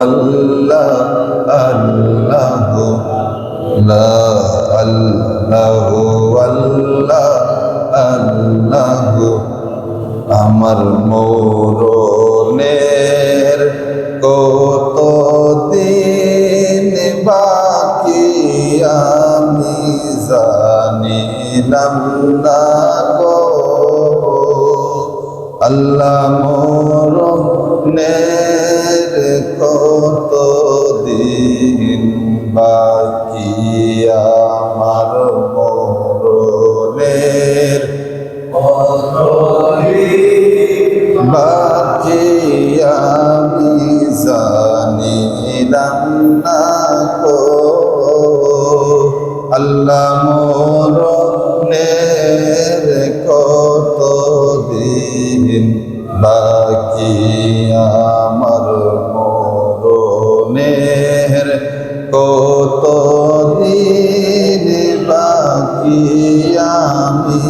আল্লাহ আল্লাহ লা আল্লাহ আল্লাহ আল্লাহ আমার মরণের কত দিন বাকি আমি জানিলাম না গো আল্লাহ মরণের কত দিন বাকি আমার মরণের বাকি আমি জানিলাম না গো আল্লাহ মরণের কত দিন বাকি আমার মরণের কত দিন বাকি আমি